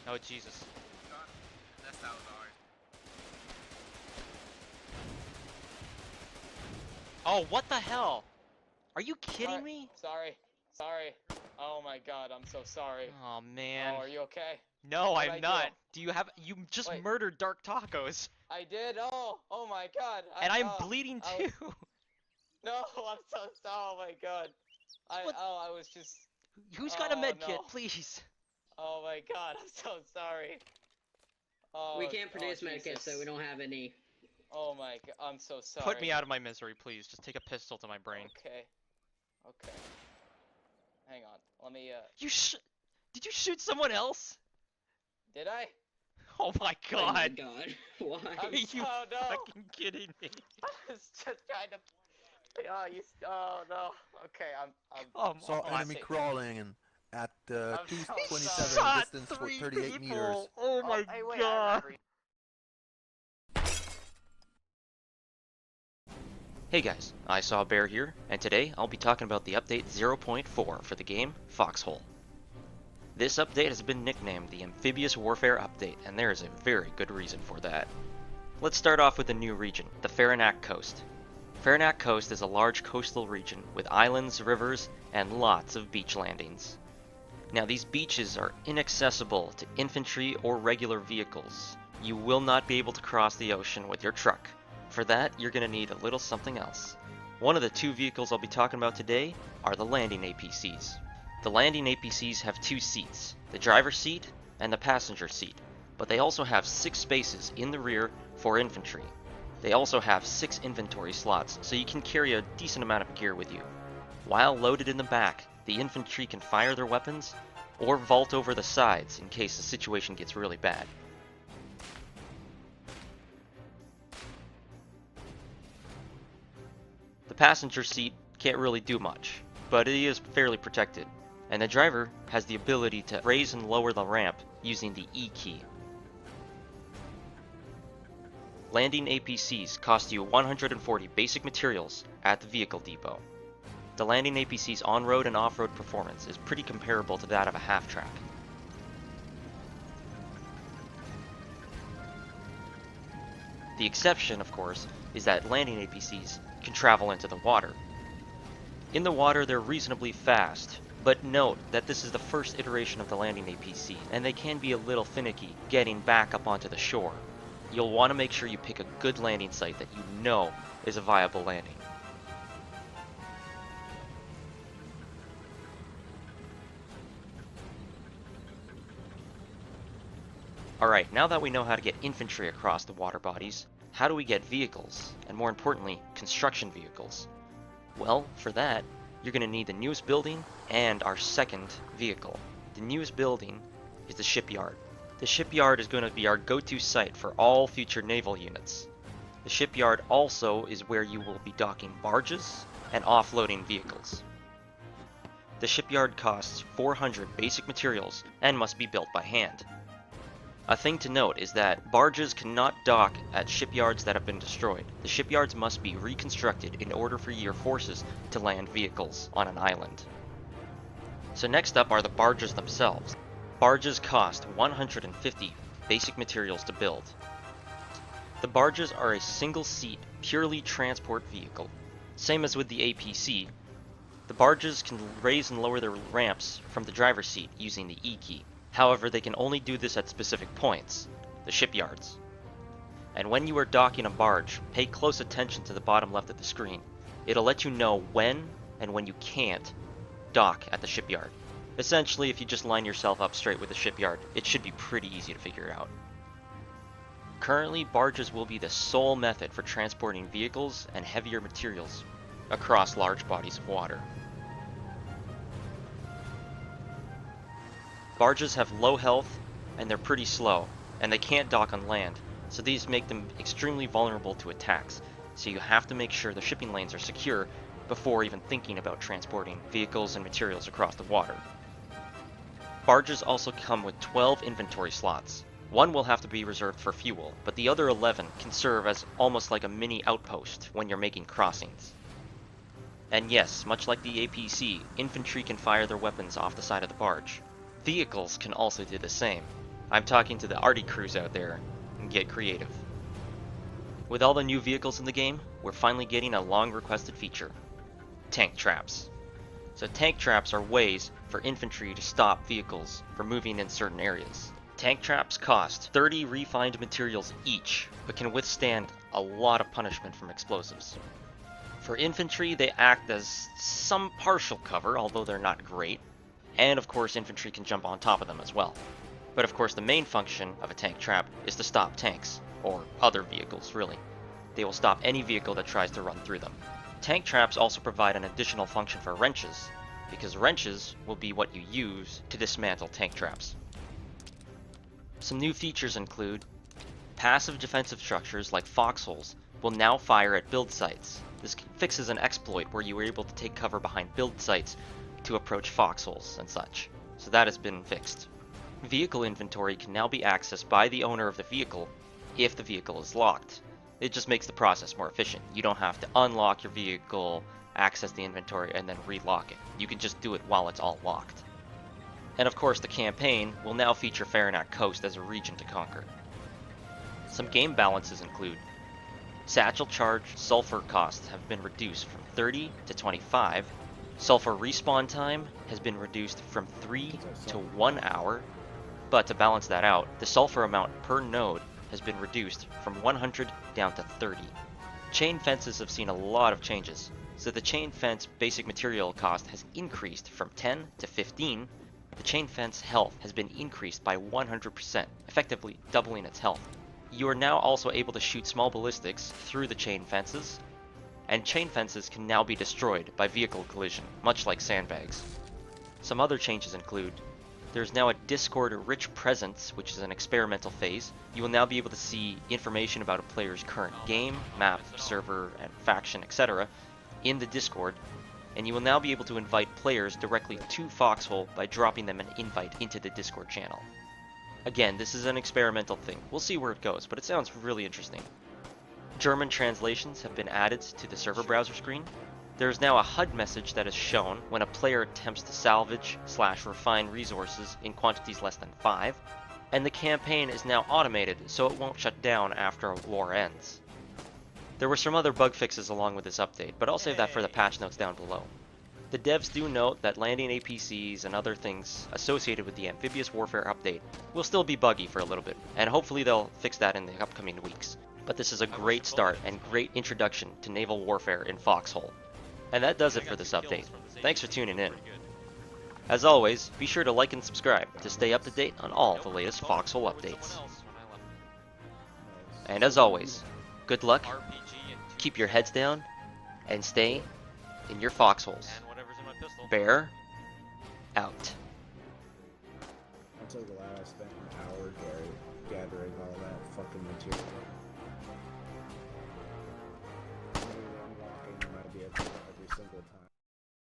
Oh, Jesus. That was hard. Oh, what the hell? Are you kidding me? Sorry. Oh my god, I'm so sorry. Oh, man. Oh, are you okay? No, What'd I'm I not. do? You just Wait. murdered Dark Tacos. I did? Oh my god. And I'm bleeding too. No, I'm so sorry. Oh my god. What? I was just... Who's got a Oh med kit, no. please? Oh my god, I'm so sorry. Oh, We can't produce Jesus. medkits, so we don't have any. Oh my god, I'm so sorry. Put me out of my misery, please. Just take a pistol to my brain. Okay. Hang on. Let me, Did you shoot someone else? Did I? Oh my Oh my god. god. Why? I'm Are you so no. fucking kidding me? I was just trying to... Oh no. Okay, I'm Come Saw on. enemy crawling and at I'm so 227 sorry. distance, Shot 3 38 people. meters. Oh my hey, wait, I god. remember. Hey guys, I Saw a Bear here, and today I'll be talking about the update 0.4 for the game Foxhole. This update has been nicknamed the Amphibious Warfare Update, and there is a very good reason for that. Let's start off with a new region, the Farinac Coast. Farinac Coast is a large coastal region with islands, rivers, and lots of beach landings. Now these beaches are inaccessible to infantry or regular vehicles. You will not be able to cross the ocean with your truck. For that, you're going to need a little something else. One of the two vehicles I'll be talking about today are the landing APCs. The landing APCs have two seats, the driver's seat and the passenger seat, but they also have 6 spaces in the rear for infantry. They also have 6 inventory slots, so you can carry a decent amount of gear with you. While loaded in the back, the infantry can fire their weapons or vault over the sides in case the situation gets really bad. The passenger seat can't really do much, but it is fairly protected, and the driver has the ability to raise and lower the ramp using the E key. Landing APCs cost you 140 basic materials at the vehicle depot. The landing APC's on-road and off-road performance is pretty comparable to that of a half-track. The exception, of course, is that landing APCs can travel into the water. In the water, they're reasonably fast, but note that this is the first iteration of the landing APC, and they can be a little finicky getting back up onto the shore. You'll want to make sure you pick a good landing site that you know is a viable landing. Alright, now that we know how to get infantry across the water bodies, how do we get vehicles, and more importantly, construction vehicles? Well, for that, you're going to need the newest building and our second vehicle. The newest building is the shipyard. The shipyard is going to be our go-to site for all future naval units. The shipyard also is where you will be docking barges and offloading vehicles. The shipyard costs 400 basic materials and must be built by hand. A thing to note is that barges cannot dock at shipyards that have been destroyed. The shipyards must be reconstructed in order for your forces to land vehicles on an island. So next up are the barges themselves. Barges cost 150 basic materials to build. The barges are a single-seat, purely transport vehicle. Same as with the APC, the barges can raise and lower their ramps from the driver's seat using the E key. However, they can only do this at specific points, the shipyards. And when you are docking a barge, pay close attention to the bottom left of the screen. It'll let you know when and when you can't dock at the shipyard. Essentially, if you just line yourself up straight with the shipyard, it should be pretty easy to figure out. Currently, barges will be the sole method for transporting vehicles and heavier materials across large bodies of water. Barges have low health, and they're pretty slow, and they can't dock on land, so these make them extremely vulnerable to attacks, so you have to make sure the shipping lanes are secure before even thinking about transporting vehicles and materials across the water. Barges also come with 12 inventory slots. One will have to be reserved for fuel, but the other 11 can serve as almost like a mini outpost when you're making crossings. And yes, much like the APC, infantry can fire their weapons off the side of the barge. Vehicles can also do the same. I'm talking to the arty crews out there, and get creative. With all the new vehicles in the game, we're finally getting a long-requested feature: tank traps. So tank traps are ways for infantry to stop vehicles from moving in certain areas. Tank traps cost 30 refined materials each, but can withstand a lot of punishment from explosives. For infantry, they act as some partial cover, although they're not great, and of course infantry can jump on top of them as well. But of course the main function of a tank trap is to stop tanks, or other vehicles really. They will stop any vehicle that tries to run through them. Tank traps also provide an additional function for wrenches, because wrenches will be what you use to dismantle tank traps. Some new features include passive defensive structures like foxholes will now fire at build sites. This fixes an exploit where you were able to take cover behind build sites to approach foxholes and such. So that has been fixed. Vehicle inventory can now be accessed by the owner of the vehicle if the vehicle is locked. It just makes the process more efficient. You don't have to unlock your vehicle, access the inventory, and then relock it. You can just do it while it's all locked. And of course the campaign will now feature Farinac Coast as a region to conquer. Some game balances include satchel charge sulfur costs have been reduced from 30 to 25, sulfur respawn time has been reduced from 3 to 1 hour, but to balance that out, the sulfur amount per node has been reduced from 100 down to 30. Chain fences have seen a lot of changes, so the chain fence basic material cost has increased from 10 to 15. The chain fence health has been increased by 100%, effectively doubling its health. You are now also able to shoot small ballistics through the chain fences, and chain fences can now be destroyed by vehicle collision, much like sandbags. Some other changes include there's now a Discord Rich Presence, which is an experimental phase. You will now be able to see information about a player's current game, map, server, and faction, etc. in the Discord, and you will now be able to invite players directly to Foxhole by dropping them an invite into the Discord channel. Again, this is an experimental thing. We'll see where it goes, but it sounds really interesting. German translations have been added to the server browser screen. There is now a HUD message that is shown when a player attempts to salvage/refine resources in quantities less than 5, and the campaign is now automated so it won't shut down after a war ends. There were some other bug fixes along with this update, but I'll save that for the patch notes down below. The devs do note that landing APCs and other things associated with the Amphibious Warfare update will still be buggy for a little bit, and hopefully they'll fix that in the upcoming weeks. But this is a great start and great introduction to naval warfare in Foxhole. And that does it for this update. Thanks for tuning in. As always, be sure to like and subscribe to stay up to date on all the latest Foxhole updates. And as always, good luck, keep your heads down, and stay in your foxholes. Bear out. I'll tell you the lad I spent an hour gathering all that fucking material.